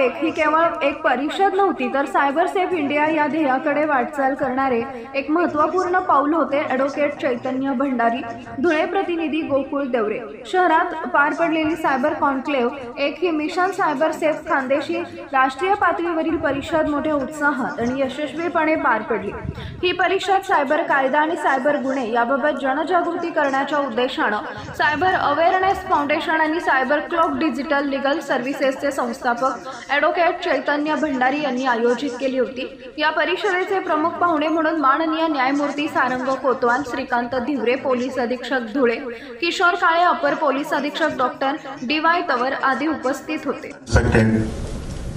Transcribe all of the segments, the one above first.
1 ही केवळ एक परिषद नव्हती, तर सायबर सेफ इंडिया या ध्येयाकडे वाटचाल करणारे एक महत्त्वपूर्ण पाऊल होते. ॲडव्होकेट चैतन्य भंडारी, धुळे प्रतिनिधी गोकुळ देवरे. शहरात पार पडलेली सायबर कॉन्क्लेव्ह 1 ही मिशन सायबर सेफ खानदेशी राष्ट्रीय पातळीवरील परिषद मोठ्या उत्साहात आणि यशस्वीपणे पार पडली. ही परिषद सायबर कायदा आणि सायबर गुन्हे याबाबत जनजागृती करण्याच्या उद्देशानं सायबर अवेअरनेस फाउंडेशन आणि सायबर क्लॉक डिजिटल लीगल सर्व्हिसेसचे संस्थापक ॲडव्होकेट चैतन्य भंडारी यांनी आयोजित केली होती. या परिषदेचे प्रमुख पाहुणे म्हणून माननीय न्यायमूर्ती सारंग कोतवाल, श्रीकांत धिवरे, पोलीस अधीक्षक धुळे, किशोर काळे, अपर पोलीस अधीक्षक डॉक्टर DY तवर आदी उपस्थित होते.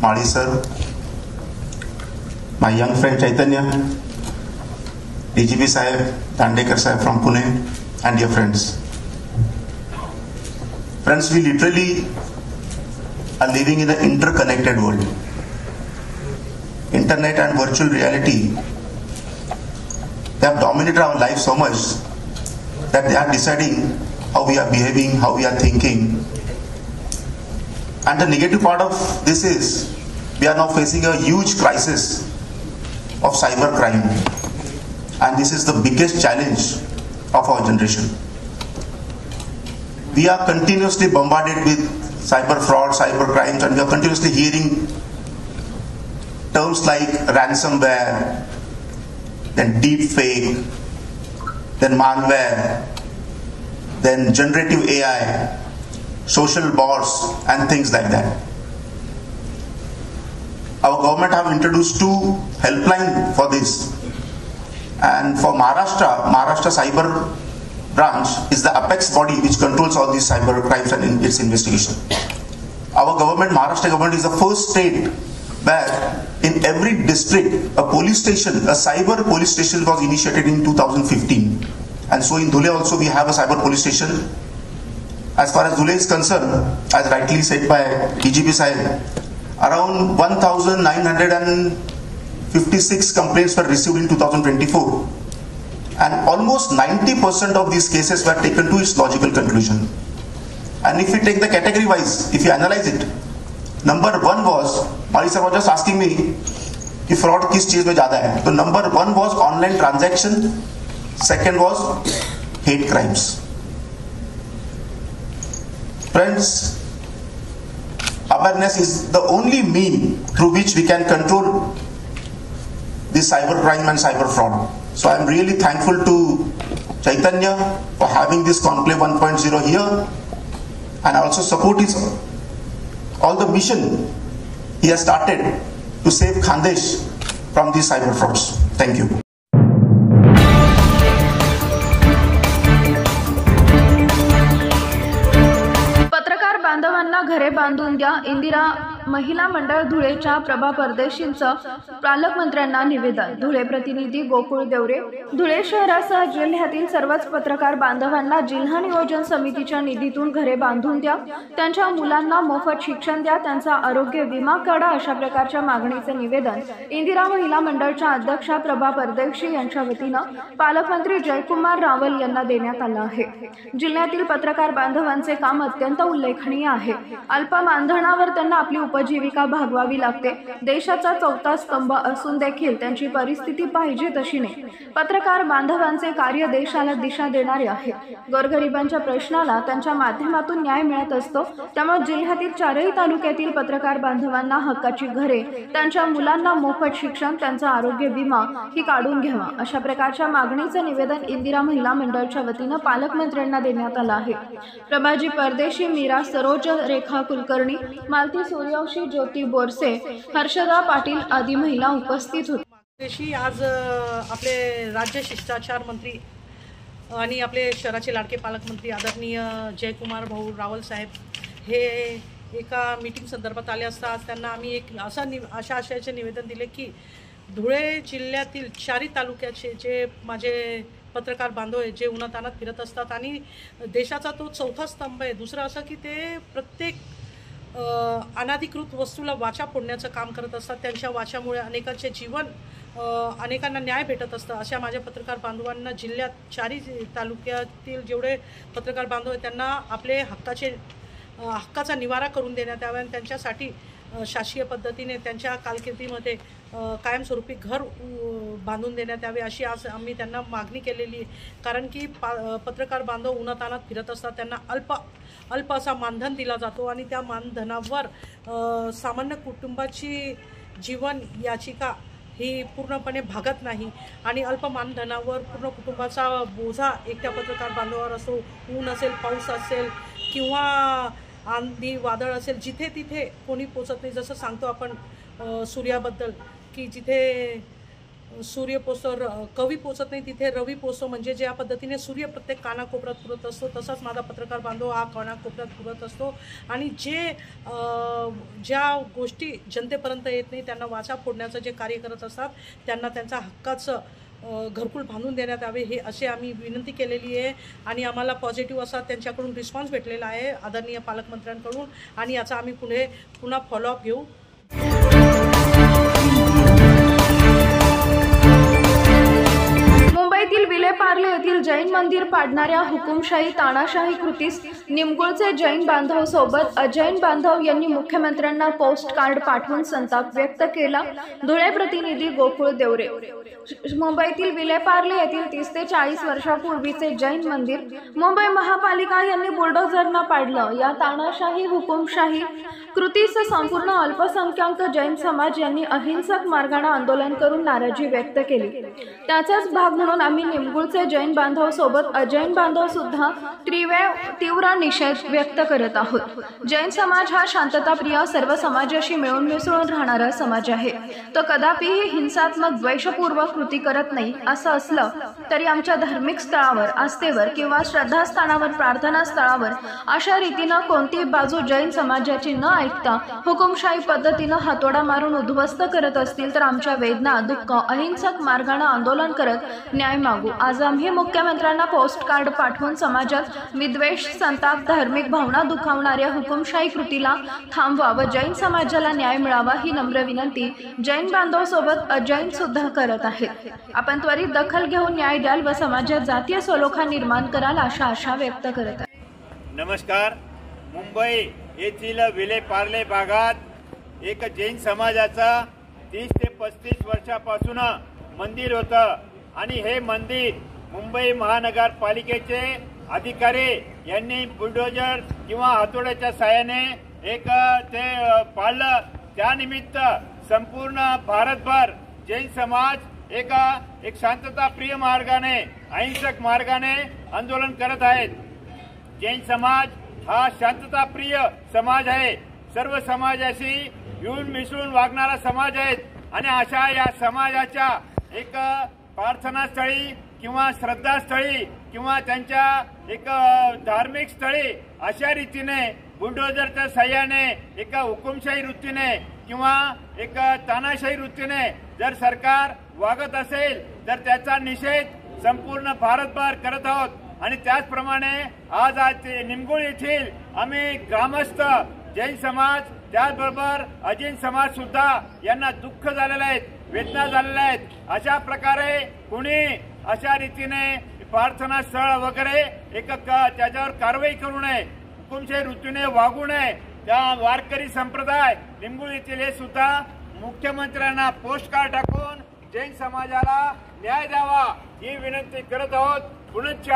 माळी sir, my young friend Chaitanya, DGP Sahib, Dandekar Sahib from Pune, and your friends. Friends, we literally are living in an interconnected world. Internet and virtual reality, they have dominated our lives so much that they are deciding how we are behaving, how we are thinking. And the negative part of this is we are now facing a huge crisis of cyber crime, and this is the biggest challenge of our generation. We are continuously bombarded with cyber fraud, cyber crimes, and we are continuously hearing terms like ransomware, then deep fake, then malware, then generative AI, social bots, and things like that. Our government have introduced 2 helpline for this, and for Maharashtra Cyber Branch is the apex body which controls all these cyber crimes and in its investigation. Our government, Maharashtra government, is the first state where in every district a police station, a cyber police station was initiated in 2015, and so in Dhule also we have a cyber police station. As far as Dhule is concerned, as rightly said by DGP Sahib, around 1956 complaints were received in 2024, and almost 90% of these cases were taken to its logical conclusion. And if we take the category wise, if you analyze it, number 1 was, Mali sir was just asking me कि fraud किस चीज में ज्यादा है, तो number 1 was online transaction, second was hate crimes. Friends, awareness is the only mean through which we can control this cyber crime and cyber fraud. So I am really thankful to Chaitanya for having this Conclave 1.0 here, and I also support his all the mission he has started to save Khandesh from these cyber frauds. Thank you. पत्रकार बांधवांना घरे बांधून द्या. इंदिरा महिला मंडळ धुळेच्या प्रभा परदेशींचं पालकमंत्र्यांना निवेदन. धुळे प्रतिनिधी गोकुळ देवरे. धुळे शहरासह जिल्ह्यातील सर्वच पत्रकार बांधवांना जिल्हा नियोजन समितीच्या निधीतून घरे बांधून द्या. त्यांच्या मुलांना मोफत शिक्षण द्या. त्यांचा आरोग्य विमा काढा. अशा प्रकारच्या मागणीचे निवेदन इंदिरा महिला मंडळच्या अध्यक्षा प्रभा परदेशी यांच्या वतीनं पालकमंत्री जयकुमार रावल यांना देण्यात आलं आहे. जिल्ह्यातील पत्रकार बांधवांचे काम अत्यंत उल्लेखनीय आहे. अल्प मानधनावर त्यांना आपली उपजीविका भागवावी लागते. देशाचा 4था स्तंभ असून देखील त्यांची परिस्थिती पाहिजे तशी नाही. पत्रकार बांधवांचे कार्य देशाला दिशा देणारे आहे. गोरगरिबांच्या प्रश्नाला त्यांच्या माध्यमातून न्याय मिळत असतो. त्यामुळे जिल्ह्यातील 4ही तालुक्यातील पत्रकार बांधवांना हक्काची घरे, त्यांच्या मुलांना मोफत शिक्षण, त्यांचा आरोग्य विमा ही काढून घ्यावा. अशा प्रकारच्या मागणीचे निवेदन इंदिरा महिला मंडळाच्या वतीनं पालकमंत्र्यांना देण्यात आलं आहे. प्रभाजी परदेशी, मीरा सरोज, रेखा कुलकर्णी, मालती सूर्यवंशी, ज्योती बोरसे, हर्षदा पाटील आदी महिला उपस्थित होत्या. आज आपले राज्य शिष्टाचार मंत्री आणि आपले शहराचे लाडके पालकमंत्री आदरणीय जयकुमार भाऊ रावल साहेब हे एका मीटिंग संदर्भात आले असता आज त्यांना आम्ही एक अशा आशयाचे निवेदन दिले की धुळे जिल्ह्यातील 4ही तालुक्याचे जे माझे पत्रकार बांधव आहेत जे उन्हातान्हात फिरत असतात आणि देशाचा तो 4था स्तंभ आहे. दुसरं असं की ते प्रत्येक अनाधिकृत वस्तूला वाचा फोडण्याचं काम करत असतात. त्यांच्या वाचामुळे अनेकांचे जीवन अनेकांना न्याय भेटत असतं. अशा माझ्या पत्रकार बांधवांना जिल्ह्यात 4ही तालुक्यातील जेवढे पत्रकार बांधव आहेत त्यांना आपले हक्काचा निवारा करून देण्यात यावा आणि त्यांच्यासाठी शासकीय पद्धतीने त्यांच्या कारकिर्दीमध्ये कायमस्वरूपी घर बांधून देण्यात यावे अशी आज आम्ही त्यांना मागणी केलेली आहे. कारण की पत्रकार बांधव उन्हातान्हात फिरत असतात, त्यांना अल्प असा मानधन दिला जातो आणि त्या मानधनावर सामान्य कुटुंबाची जीवन याचिका ही पूर्णपणे भागत नाही आणि अल्प मानधनावर पूर्ण कुटुंबाचा बोजा एकट्या पत्रकार बांधवावर असो, ऊन असेल, पाऊस असेल किंवा आंधी वादळ असेल, जिथे तिथे कोणी पोचत नाही. जसं सांगतो आपण सूर्याबद्दल की जिथे सूर्य पोचतो कवी पोचत नाही तिथे रवी पोचतो, म्हणजे ज्या पद्धतीने सूर्य प्रत्येक कानाकोपऱ्यात पुरत असतो तसाच माझा पत्रकार बांधव हा कानाकोपऱ्यात पुरत असतो आणि ज्या गोष्टी जनतेपर्यंत येत नाही त्यांना वाचा फोडण्याचं जे कार्य करत असतात त्यांना त्यांच्या हक्काचं घरकुल बांधून देण्यात यावे हे असे आम्ही विनंती केलेली आहे आणि आम्हाला पॉझिटिव्ह असा त्यांच्याकडून रिस्पॉन्स भेटलेला आहे आदरणीय पालकमंत्र्यांकडून आणि याचा आम्ही पुन्हा फॉलोअप घेऊ. मुंबईतील विलेपार्ले येथील जैन मंदिर पाडणाऱ्या हुकुमशाही तानाशाही कृतीस निमगुळचे जैन बांधव सोबत अजैन बांधव यांनी मुख्यमंत्र्यांना पोस्ट कार्ड पाठवून संताप व्यक्त केला. धुळे प्रतिनिधी गोकुळ देवरे. मुंबईतील विलेपार्ले येथील 30 ते 40 वर्षापूर्वीचे जैन मंदिर मुंबई महापालिका यांनी बुलडोझरनं पाडलं. या तानाशाही हुकुमशाही कृतीस संपूर्ण अल्पसंख्याक जैन समाज यांनी अहिंसक मार्गाने आंदोलन करून नाराजी व्यक्त केली. त्याचाच भाग म्हणून आम्ही निमगुळचे जैन बांधव सोबत अजैन बांधव सुद्धा तीव्र निषेध व्यक्त करत आहोत. जैन समाज हा शांतताप्रिय सर्व समाजाशी मिळून मिसळून राहणारा समाज आहे. तो कदापिही हिंसात्मक द्वेषपूर्वक कृती करत नाही. असं असलं तरी आमच्या धार्मिक स्थळावर, आस्थेवर किंवा श्रद्धास्थानावर, प्रार्थना स्थळावर अशा रीतीनं कोणतीही बाजू जैन समाजाची न ऐकता हुकुमशाही पद्धतीनं हातोडा मारून उद्ध्वस्त करत असतील तर आमच्या वेदना, दुःख अहिंसक मार्गाने आंदोलन करत न्याय मागू. आज आम्ही मुख्यमंत्र्यांना पोस्ट कार्ड पाठवून समाजात विद्वेष, संताप, धार्मिक भावना दुखावणाऱ्या हुकुमशाही कृतीला थांबवा व जैन समाजाला न्याय मिळावा ही नम्र विनंती जैन बांधव सोबत अजैन सुद्धा करत आहेत. आपण त्वरित दखल घेऊन न्याय द्याल व समाजात जातीय सलोखा निर्माण कराल अशा आशा व्यक्त करत आहे. नमस्कार. मुंबई येथील विलेपार्ले भागात एक जैन समाजाचा 30 ते 35 वर्षापासून मंदिर होतं आणि हे मंदिर मुंबई महानगरपालिकेचे अधिकारी यांनी बुलडोजर किंवा हातोड्याच्या साहाय्याने ते पाडलं. त्यानिमित्त संपूर्ण भारतभर जैन समाज एक शांतताप्रिय मार्गाने, अहिंसक मार्गाने आंदोलन करत आहेत. जैन समाज हा शांतताप्रिय समाज आहे. सर्व समाजाशी मिळून मिसळून वागणारा समाज आहे आणि अशा या समाजाच्या एक प्रार्थनास्थळी किंवा श्रद्धास्थळी किंवा त्यांच्या धार्मिक स्थळी अशा रीतीने बुलडोझरच्या साह्याने हुकुमशाही वृत्तीने किंवा तानाशाही वृत्तीने जर सरकार वागत असेल तर त्याचा निषेध संपूर्ण भारतभर करत आहोत. आणि त्याचप्रमाणे आज निमगुळ येथील आम्ही ग्रामस्थ जैन समाज त्याचबरोबर अजैन समाज सुद्धा यांना दुःख झालेलं आहे, वेदना झालेल्या आहेत. अशा प्रकारे कुणी अशा रीतीने प्रार्थना स्थळ वगैरे त्याच्यावर कारवाई करू नये, हुकुमशाही वृत्तीने वागू नये. त्या वारकरी संप्रदाय निमगुळ येथील हे सुद्धा मुख्यमंत्र्यांना पोस्ट कार्ड टाकून जैन समाजाला न्याय द्यावा ही विनंती करत आहोत. पुनश्च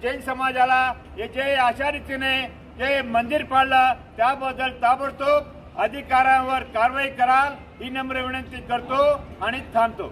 जैन समाजाला जे अशा रीतीने जे मंदिर पाडलं त्याबद्दल ताबडतोब अधिकाऱ्यांवर कारवाई कराल ही नम्र विनंती करतो आणि थांबतो.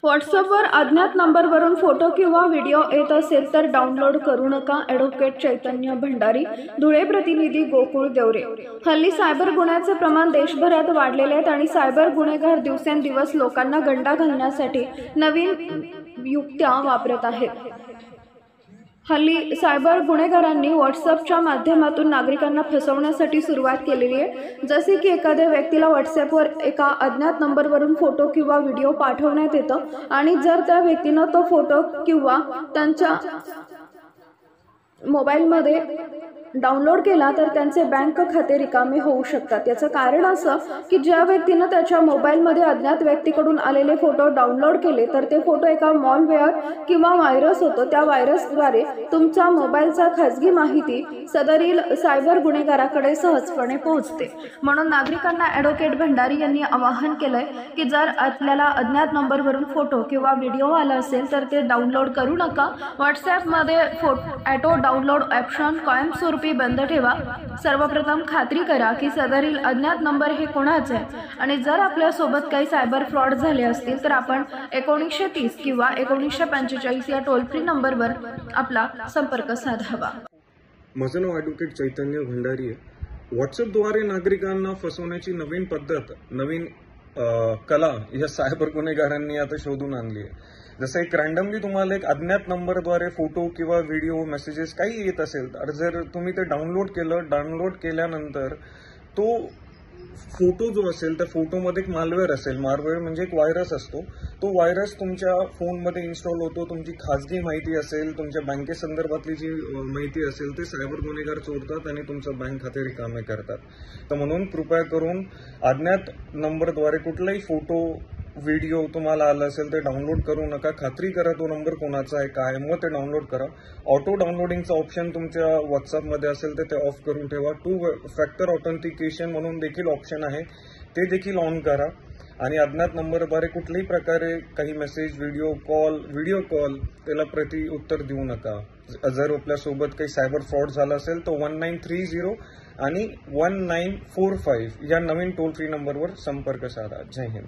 व्हॉट्सअपवर अज्ञात नंबरवरून फोटो किंवा व्हिडिओ येत असेल तर डाउनलोड करू नका. ॲडव्होकेट चैतन्य भंडारी, धुळे प्रतिनिधी गोकुळ देवरे. हल्ली सायबर गुन्ह्याचे प्रमाण देशभरात वाढलेले आहेत आणि सायबर गुन्हेगार दिवसेंदिवस लोकांना गंडा घालण्यासाठी नवीन युक्त्या वापरत आहेत. हल्ली सायबर गुन्हेगारांनी व्हॉट्सअपच्या माध्यमातून नागरिकांना फसवण्यासाठी सुरुवात केलेली आहे. जसे की एखाद्या व्यक्तीला व्हॉट्सअपवर एका अज्ञात नंबरवरून फोटो किंवा व्हिडिओ पाठवण्यात येतं आणि जर त्या व्यक्तीनं तो फोटो किंवा त्यांच्या मोबाईलमध्ये डाउनलोड केला तर त्यांचे बँक खाते रिकामे होऊ शकतात. याचं कारण असं की ज्या व्यक्तीनं त्याच्या मोबाईलमध्ये अज्ञात व्यक्तीकडून आलेले फोटो डाउनलोड केले तर ते फोटो एका मॉलवेअर किंवा व्हायरस होतो. त्या व्हायरसद्वारे तुमचा मोबाईलचा खाजगी माहिती सदरील सायबर गुन्हेगाराकडे सहजपणे पोहोचते. म्हणून नागरिकांना ॲडव्होकेट भंडारी यांनी आवाहन केलंय की जर आपल्याला अज्ञात नंबरवरून फोटो किंवा व्हिडिओ आला असेल तर ते डाउनलोड करू नका. व्हॉट्सॲपमध्ये ऑटो डाउनलोड ऑप्शन कायमस्वरूपी बंद ठेवा. सर्वप्रथम खात्री करा की सदरील अज्ञात नंबर हे कोणाचे आहे आणि जर आपल्यासोबत काही सायबर फ्रॉड झाले असतील तर आपण 1930 किंवा 1945 या टोल फ्री नंबरवर आपला संपर्क साधावा. माझं नाव ॲडव्होकेट चैतन्य भंडारी आहे. व्हॉट्सअपद्वारे नागरिकांना फसवण्याची नवीन पद्धत, नवीन कला या सायबर गुन्हेगारांनी आता शोधून आणली आहे. जसं एक रॅन्डमली तुम्हाला एक अज्ञात नंबरद्वारे फोटो किंवा व्हिडिओ मेसेजेस काही येत असेल तर जर तुम्ही ते डाउनलोड केल्यानंतर तो फोटो जो असेल त्या फोटोमध्ये एक मालवेअर असेल. मालवेअर म्हणजे एक व्हायरस असतो. तो व्हायरस तुमच्या फोनमध्ये इन्स्टॉल होतो. तुमची खाजगी माहिती असेल, तुमच्या बँकेसंदर्भातली जी माहिती असेल ते सायबर गुन्हेगार चोरतात आणि तुमचं बँक खाते रिकामे करतात. तर म्हणून कृपया करून अज्ञात नंबरद्वारे कुठलाही फोटो व्हिडिओ तुम्हाला आला असेल ते डाउनलोड करू नका. खात्री करा तो नंबर कोणाचा आहे काय, मग ते डाउनलोड करा. ऑटो डाउनलोडिंगचं ऑप्शन तुमच्या व्हॉट्सअपमध्ये असेल तर ते ऑफ करून ठेवा. 2 फॅक्टर ऑथेंटिकेशन म्हणून देखील ऑप्शन आहे, ते देखील ऑन करा. आणि अज्ञात नंबरद्वारे कुठल्याही प्रकारे काही मेसेज, व्हिडिओ कॉल त्याला प्रति उत्तर देऊ नका. जर आपल्यासोबत काही सायबर फ्रॉड झाला असेल तर 1930 आणि 1945 या नवीन टोल फ्री नंबरवर संपर्क साधा. जय हिंद.